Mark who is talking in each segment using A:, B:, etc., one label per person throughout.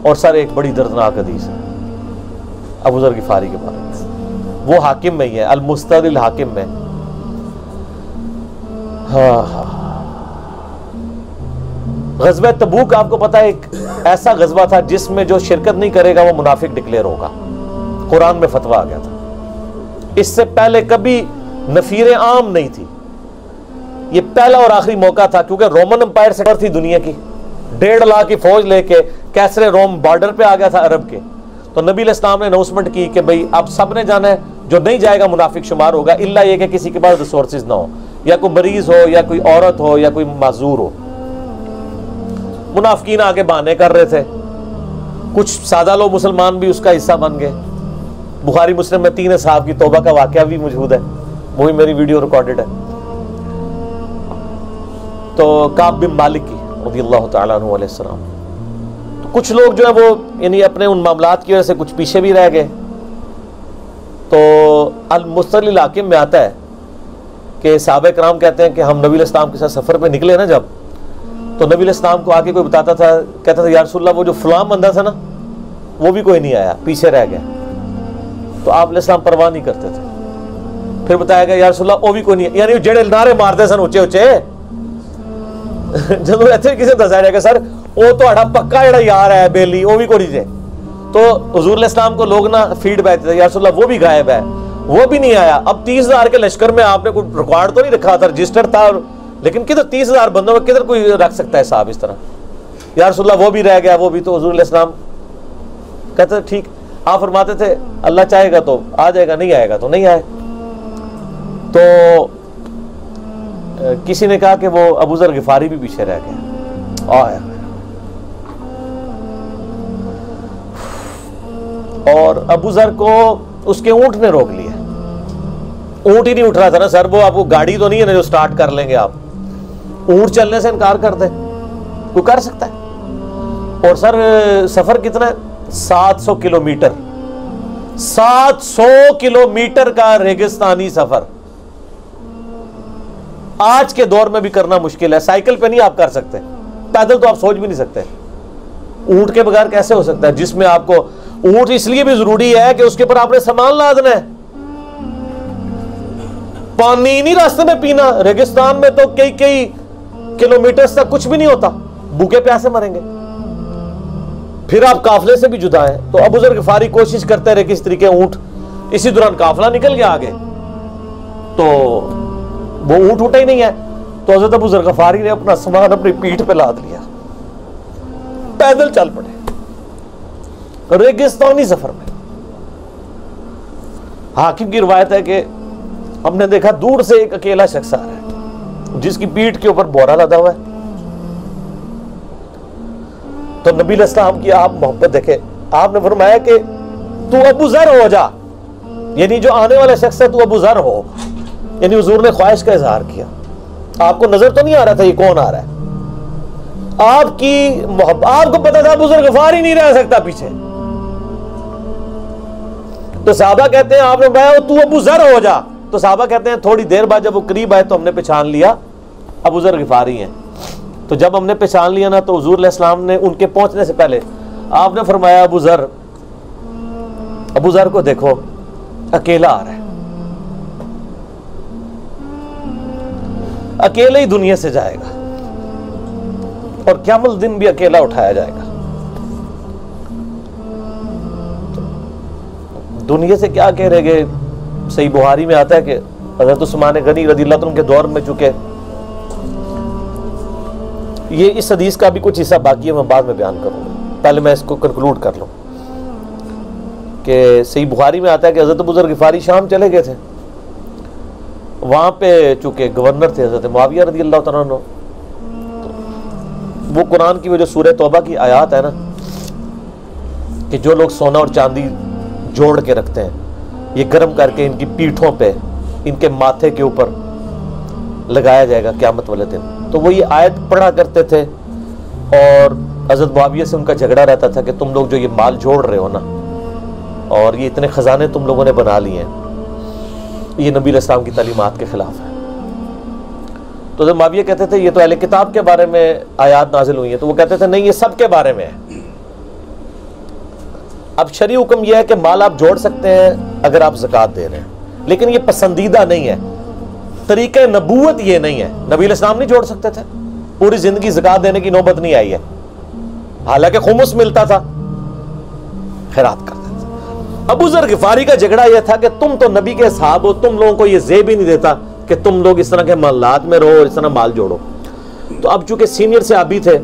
A: और सर एक बड़ी दर्दनाक हदीस है अबू ज़र गिफ़ारी के बारे में, वो हाकिम में ही है, अल-मुस्तदिल हाकिम में। हाँ, ग़ज़वा तबूक आपको पता है एक ऐसा ग़ज़वा था जिसमें जो शिरकत नहीं करेगा वो मुनाफिक डिक्लेयर होगा, कुरान में फतवा आ गया था। इससे पहले कभी नफीर आम नहीं थी, ये पहला और आखिरी मौका था, क्योंकि रोमन एम्पायर से थी दुनिया की, 1.5 लाख की फौज लेके कैसरे रोम बॉर्डर पे आ गया था अरब के। तो नबी इस्लाम ने अनाउंसमेंट की कि भाई आप सब ने जाना है, जो नहीं जाएगा मुनाफिक शुमार होगा, इल्ला ये कि किसी के पास रिसोर्सेज ना हो, या कोई मरीज हो, या कोई औरत हो, या कोई माजूर हो। मुनाफिकीन आगे बहाने कर रहे थे, कुछ सादा लोग मुसलमान भी उसका हिस्सा बन गए। बुखारी मुस्लिम में 3 साहब की तौबा का वाकया भी मौजूद है, वो भी मेरी वीडियो रिकॉर्डेड है। तो काब बिन मालिक की रज़ियल्लाहु तआला अन्हु अलैहि सलाम, तो कुछ लोग जो है वो यानी अपने उन मामलात की वजह से कुछ पीछे भी रह गए। तो अल-मुस्तदिल हाकिम में आता है कि सहाबा कराम कहते हैं कि हम नबी इस्लाम के साथ सफ़र पे निकले ना जब, तो नबी इस्लाम को आके कोई बताता था, कहता था या रसूलल्लाह वो जो फलां बंदा था ना वो भी कोई नहीं आया, पीछे रह गया। तो आप इस्लाम परवाह नहीं करते थे। फिर बताया गया या रसूलल्लाह वो भी कोई नहीं, यानी जेड़े नारे मारते सन ऊंचे ऊंचे जो इतने किसी दसा जाएगा सर वो तो पक्का जड़ा यार है बेली वो भी कोई नहीं। तो हुजूर इस्लाम को लोग ना फीडबैक देते या रसूलल्लाह वो भी गायब है, वो भी नहीं आया। अब 30,000 के लश्कर में आपने कोई रिकॉर्ड तो नहीं रखा था, रजिस्टर था, लेकिन किधर 30,000 बंदों में किधर कोई रख सकता है साहब इस तरह, या रसूलल्लाह वो भी रह गया, वो भी। तो हुजूर इस्लाम कहते थे ठीक, आप फरमाते थे अल्लाह चाहेगा तो आ जाएगा, नहीं आएगा तो नहीं आए। तो किसी ने कहा कि वो अबू ज़र गिफ़ारी भी पीछे रह गया, आया और अबू ज़र को उसके ऊंट ने रोक लिया। ऊंट ही नहीं उठ रहा था ना सर, वो आपको गाड़ी तो नहीं है ना जो स्टार्ट कर लेंगे आप, ऊंट चलने से इनकार कर दे, कोई कर सकता है। और सर सफर कितना है, 700 किलोमीटर, 700 किलोमीटर का रेगिस्तानी सफर आज के दौर में भी करना मुश्किल है। साइकिल पे नहीं आप कर सकते, पैदल तो आप सोच भी नहीं सकते, ऊंट के बगैर कैसे हो सकता है, जिसमें आपको ऊंट इसलिए भी जरूरी है कि उसके ऊपर आपने सामान लादना है, पानी नहीं रास्ते में पीना। रेगिस्तान में तो कई कई किलोमीटर तक कुछ भी नहीं होता, भूखे प्यासे मरेंगे। फिर आप काफले से भी जुदा है। तो अबू ज़र गिफ़ारी कोशिश करते रहे किस तरीके ऊंट, इसी दौरान काफला निकल गया आगे, तो वो ऊंट उठा ही नहीं है। तो हज़रत अबू ज़र गिफ़ारी ने अपना सामान अपनी पीठ पे लाद लिया, पैदल चल पड़े रेगिस्तानी सफर में। हाकिम की रिवायत है कि हमने देखा दूर से एक अकेला शख्स आ रहा है जिसकी पीठ के ऊपर बोरा लदा हुआ है। तो नबी इस्लाम की आप मोहब्बत देखे, आपने फरमाया कि तू अबू ज़र हो जा, यानी जो आने वाला शख्स है तू अबू ज़र हो, यानी हुजूर ने ख्वाहिश का इजहार किया। आपको नजर तो नहीं आ रहा था ये कौन आ रहा है, आपकी मोहब्बत, आपको पता था अबू ज़र गिफ़ारी नहीं रह सकता पीछे। तो साहबा कहते हैं आपने बताया तू अबू ज़र हो जा, तो साहबा कहते हैं थोड़ी देर बाद जब वो करीब आए तो हमने पहचान लिया अबू ज़र गिफ़ारी हैं। तो जब हमने पहचान लिया ना तो हुजूर इस्लाम ने उनके पहुंचने से पहले आपने फरमाया अबू ज़र को देखो अकेला आ रहा है, अकेले ही दुनिया से जाएगा और क़यामत दिन भी अकेला उठाया जाएगा। दुनिया से क्या कह रहे गए, सही बुखारी में आता है कि हज़रत उस्मान गनी रज़ियल्लाहु अन्हु के दौर में चुके, ये इस हदीस का भी कुछ हिस्सा बाकी है, मैं बाद में बयान करूंगा, पहले मैं इसको कंक्लूड कर लूं कि सही बुखारी में आता है कि हज़रत अबू ज़र गिफ़ारी शाम चले गए थे, वहां पे चूंकि गवर्नर थे हज़रत मुआविया रज़ियल्लाहु तआला अन्हु। वो कुरान की वो जो सूरह तौबा की आयत है ना कि जो लोग सोना और चांदी जोड़ के रखते हैं ये गर्म करके इनकी पीठों पे, इनके माथे के ऊपर लगाया जाएगा क़यामत वाले दिन। तो वो ये आयत पढ़ा करते थे और हज़रत मुआविया से उनका झगड़ा रहता था कि तुम लोग जो ये माल जोड़ रहे हो ना और ये इतने खजाने तुम लोगों ने बना लिए हैं, ये नबी इस्लाम की तालीमात के खिलाफ है। तो जब मुआविया कहते थे ये तो अहले किताब के बारे में आयत नाजिल हुई है, तो वो कहते थे नहीं ये सब के बारे में है, अब शरई हुक्म यह है कि माल आप जोड़ सकते हैं अगर आप ज़कात दे रहे हैं, लेकिन ये पसंदीदा नहीं है, तरीक़े नबूवत ये नहीं है। नबी अलैहिस्सलाम नहीं जोड़ सकते थे, पूरी जिंदगी ज़कात देने की नौबत नहीं आई है, हालांकि खुमुस मिलता था, खैरात करते थे। अबू ज़र गिफारी का झगड़ा यह था कि तुम तो नबी के साहब हो, तुम लोगों को यह ज़ेब ही नहीं देता कि तुम लोग इस तरह के मामलात में रहो और इस तरह माल जोड़ो। तो अब चूंकि सीनियर सहाबी थे,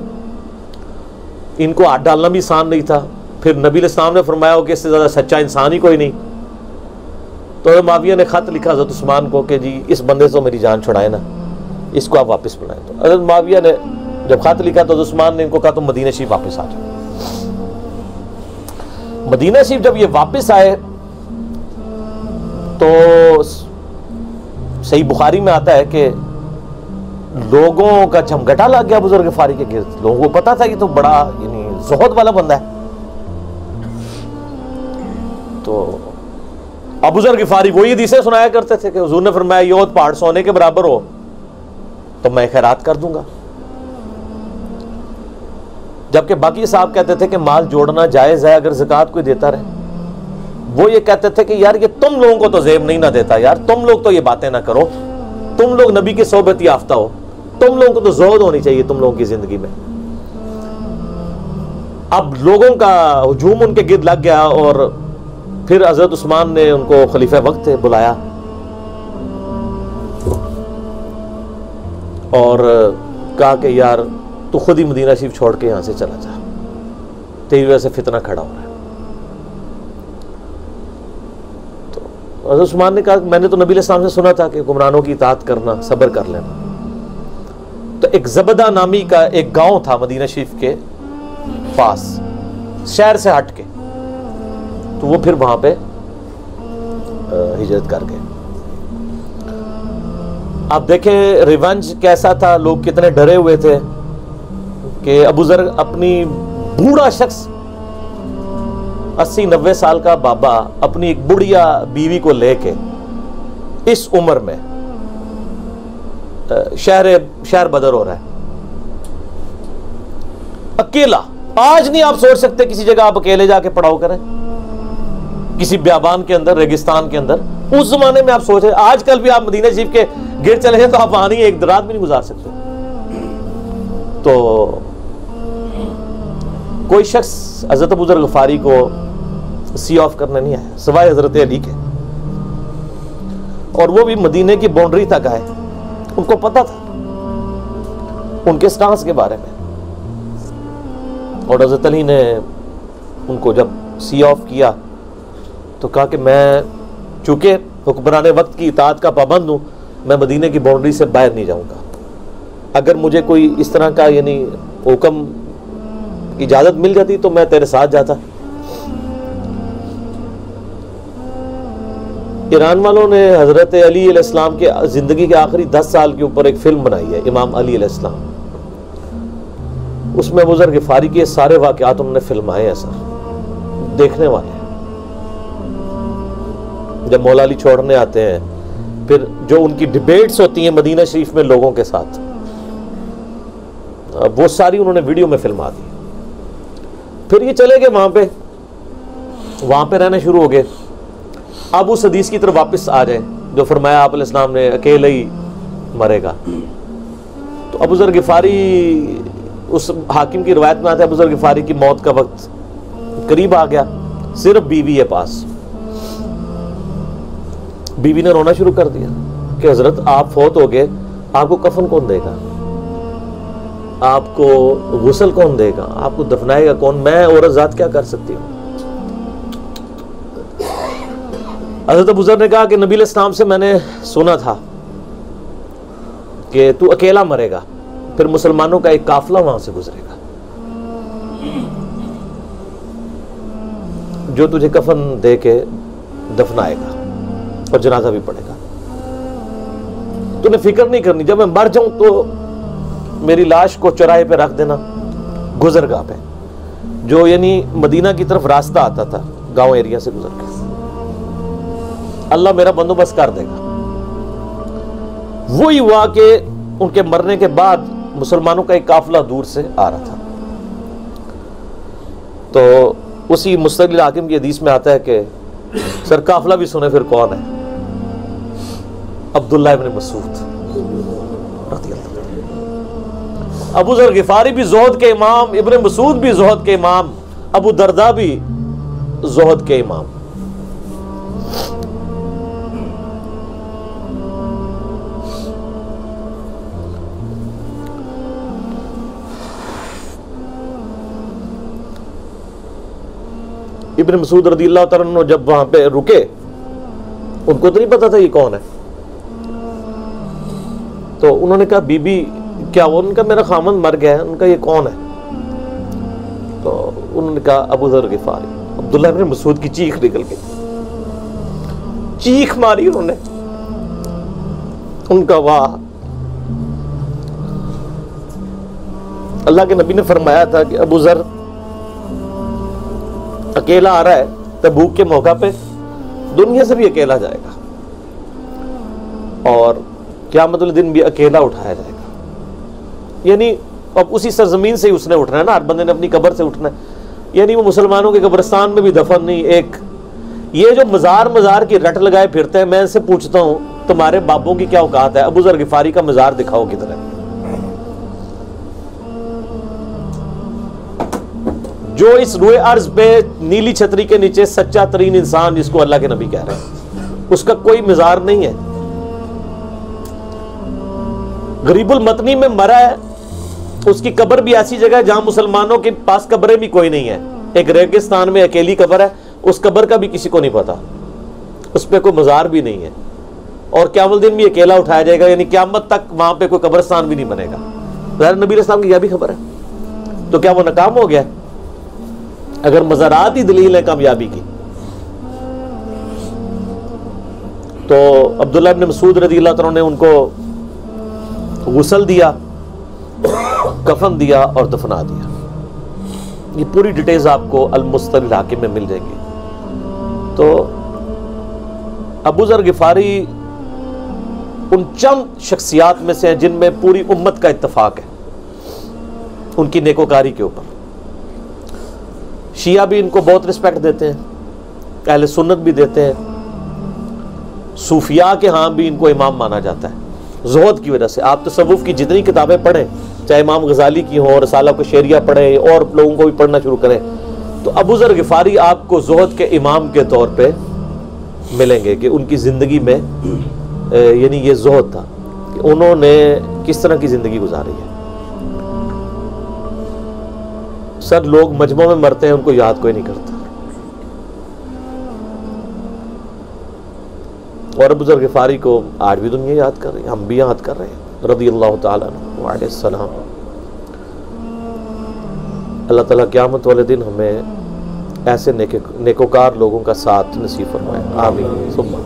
A: इनको हाथ डालना भी आसान नहीं था। फिर नबी अलैहिस्सलाम ने फरमाया हो कि इससे ज़्यादा सच्चा इंसान ही कोई नहीं। तो माविया ने खत लिखा हज़रत उस्मान को कि जी इस बंदे से मेरी जान छुड़ाए ना, इसको आप वापस बुलाएं। तो हज़रत माविया ने जब खत लिखा तो उस्मान ने इनको कहा तुम मदीना शरीफ वापस आ जाओ। मदीना शरीफ जब ये वापस आए तो सही बुखारी में आता है कि लोगों का झमघटा लग गया बुजुर्ग गिफारी के गिर्द। लोगों को पता था कि तो बड़ा यानी ज़ुहद वाला बंदा है। तो अबू ज़र गिफारी वही हदीसें सुनाया करते थे कि हुजूर ने फरमाया ये पहाड़ सोने के बराबर हो तो मैं खैरात कर दूंगा, जबकि बाकी साहब कहते थे कि माल जोड़ना जायज़ है अगर ज़कात कोई देता रहे। वो ये कहते थे कि यार ये तुम लोगों को तो ज़ेब नहीं ना देता, यार तुम लोग तो ये बातें ना करो, तुम लोग नबी की सोबत याफ्ता हो, तुम लोगों को तो ज़ोहद होनी चाहिए तुम लोगों की जिंदगी में। अब लोगों का हुजूम उनके गिर्द लग गया और फिर हज़रत उस्मान ने उनको खलीफा वक्त थे बुलाया और कहा कि यार तू खुद ही मदीना शरीफ छोड़ के यहां से चला जा, तेरी वजह से फितना खड़ा हो रहा है। तो हज़रत उस्मान ने कहा मैंने तो नबी अलैहिस्सलाम से सुना था कि हुक्मरानों की इताअत करना, सब्र कर लेना। तो एक ज़बदा नामी का एक गांव था मदीना शरीफ के पास, शहर से हट के, तो वो फिर वहां पे हिजरत कर गए। आप देखें रिवेंज कैसा था, लोग कितने डरे हुए थे कि अबू ज़र अपनी बूढ़ा शख्स 80-90 साल का बाबा अपनी एक बुढ़िया बीवी को लेके इस उम्र में शहर बदर हो रहा है अकेला। आज नहीं आप सोच सकते किसी जगह आप अकेले जाके पड़ाव करें, किसी ब्याबान के अंदर, रेगिस्तान के अंदर। उस जमाने में आप सोच रहे, आजकल भी आप मदीना शरीफ के गिर चले हैं तो आप वहां नहीं एक रात भी नहीं गुजार सकते। तो कोई शख्स हज़रत अबू ज़र ग़िफ़ारी को सी ऑफ करने नहीं आया सिवाय हज़रत अली के, और वो भी मदीने की बाउंड्री तक आए। उनको पता था उनके स्टांस के बारे में, और हज़रत अली ने उनको जब सी ऑफ किया तो कहा कि मैं चूंकि हुक्मरान वक्त की इताअत का पाबंद हूं, मैं मदीने की बाउंड्री से बाहर नहीं जाऊंगा। अगर मुझे कोई इस तरह का यानी हुक्म इजाजत मिल जाती तो मैं तेरे साथ जाता। ईरान वालों ने हजरत अली अलैहिस्सलाम के जिंदगी के आखिरी 10 साल के ऊपर एक फिल्म बनाई है, इमाम अली अलैहिस्सलाम। उसमें अबू ज़र ग़िफ़ारी के सारे वाक़यात उन्होंने फिल्माए हैं सर, देखने वाले। जब मौला अली छोड़ने आते हैं, फिर जो उनकी डिबेट्स होती हैं मदीना शरीफ में लोगों के साथ, वो सारी उन्होंने वीडियो में फिल्मा दी। फिर ये चले गए वहां पे रहना शुरू हो गए। अब उस हदीस की तरफ वापस आ जाए जो फरमाया आप अलैहिस्सलाम ने अकेले ही मरेगा। तो अबू ज़र ग़िफ़ारी, उस हाकिम की रिवायत में आता है अबू ज़र ग़िफ़ारी की मौत का वक्त करीब आ गया, सिर्फ बीवी है पास। बीवी ने रोना शुरू कर दिया कि हजरत आप फौत हो गए, आपको कफन कौन देगा, आपको गुस्ल कौन देगा, आपको दफनाएगा कौन, मैं औरत जात क्या कर सकती हूँ। हज़रत अबू ज़र ने कहा कि नबी अलैहिस्सलाम से मैंने सुना था कि तू अकेला मरेगा, फिर मुसलमानों का एक काफिला वहां से गुजरेगा जो तुझे कफन दे के दफनाएगा और जनाजा भी पड़ेगा। तूने फिक्र नहीं करनी, जब मैं मर जाऊं तो मेरी लाश को चौराहे पे रख देना, गुजरगाह पे, जो यानी मदीना की तरफ रास्ता आता था गांव एरिया से गुजर के, अल्लाह मेरा बंदोबस्त कर देगा। वही हुआ कि उनके मरने के बाद मुसलमानों का एक काफिला दूर से आ रहा था। तो उसी मुस्तक़िल हाकिम की हदीस में आता है कि सर काफिला भी सुने फिर कौन है, अब्दुल्लाह इब्न मसूद रज़ियल्लाहु अन्हु। अबू ज़र गिफ़ारी भी ज़ुहद के इमाम, इब्न मसूद भी ज़ुहद के इमाम, अबू दरदा भी ज़ुहद के इमाम। इब्न मसूद रज़ियल्लाहु तआला अन्हु जब वहां पे रुके, उनको तो नहीं पता था ये कौन है, तो उन्होंने कहा बीबी क्या वो? उनका मेरा खामन मर गया है। उनका ये कौन है? तो उन्होंने कहा अबू ज़र गिफ़ारी। अब्दुल्लाह इब्न मसूद की चीख निकल गई, चीख मारी उन्होंने। उनका वाह, अल्लाह के नबी ने फरमाया था कि अबू ज़र अकेला आ रहा है तबूक के मौका पे, दुनिया से भी अकेला जाएगा और क़यामत वाले दिन भी अकेला उठाया जाएगा। यानी अब उसी सरजमीन से ही उसने उठना है ना, हर बंदे ने अपनी कब्र से उठना है। यानी वो मुसलमानों के कब्रिस्तान में भी दफन नहीं। एक ये जो मज़ार की रट लगाए फिरते हैं, मैं इनसे पूछता हूँ तुम्हारे बाबों की क्या औकात है? अबू ज़र गिफ़ारी का मज़ार दिखाओ किधर है? जो इस रुए अर्ज पे नीली छतरी के नीचे सच्चा तरीन इंसान जिसको अल्लाह के नबी कह रहे हैं, उसका कोई मज़ार नहीं है। गरीबुल मतनी में मरा है, उसकी कब्र भी ऐसी जगह है जहां मुसलमानों के पास कब्रें भी कोई नहीं है। एक रेगिस्तान में अकेली कब्र है, उस कब्र का भी किसी को नहीं पता, उस पर कोई मज़ार भी नहीं है और क़यामत दिन भी अकेला उठाया जाएगा। यानी क़यामत तक वहां पे कोई कब्रिस्तान भी नहीं बनेगा। नबी अलैहिस्सलाम की यह भी खबर है, तो क्या वो नाकाम हो गया? अगर मज़ारात ही दलील है कामयाबी की, तो अब्दुल्लाह इब्न मसूद रज़ियल्लाहु तआला ने उनको गुस्ल दिया, कफन दिया और दफना दिया। ये पूरी डिटेल्स आपको अल-मुस्तलिल हाकिम में मिल जाएंगी। तो अबू ज़र गिफ़ारी उन चंद शख्सियात में से हैं जिनमें पूरी उम्मत का इत्तफाक है उनकी नेकोकारी के ऊपर। शिया भी इनको बहुत रिस्पेक्ट देते हैं, अहले सुन्नत भी देते हैं, सूफिया के यहाँ भी इनको इमाम माना जाता है ज़ुहद की वजह से। आप तसव्वुफ़ की जितनी किताबें पढ़ें, चाहे इमाम गज़ाली की हो, रसाला को शेरिया पढ़ें और लोगों को भी पढ़ना शुरू करें, तो अबू ज़र गिफ़ारी आपको ज़ुहद के इमाम के तौर पे मिलेंगे कि उनकी ज़िंदगी में यानी ये ज़ुहद था कि उन्होंने किस तरह की ज़िंदगी गुजारी है। सर लोग मजमों में मरते हैं, उनको याद कोई नहीं करता। और अबू ज़र गिफ़ारी को आज भी दुनिया याद कर रही है, हम भी याद कर रहे हैं रज़ियल्लाहु ताला अन्हु अलैहिस्सलाम। अल्लाह ताला क़यामत वाले दिन हमें ऐसे नेकोकार लोगों का साथ नसीब फरमाए। आमीन सुम्मा।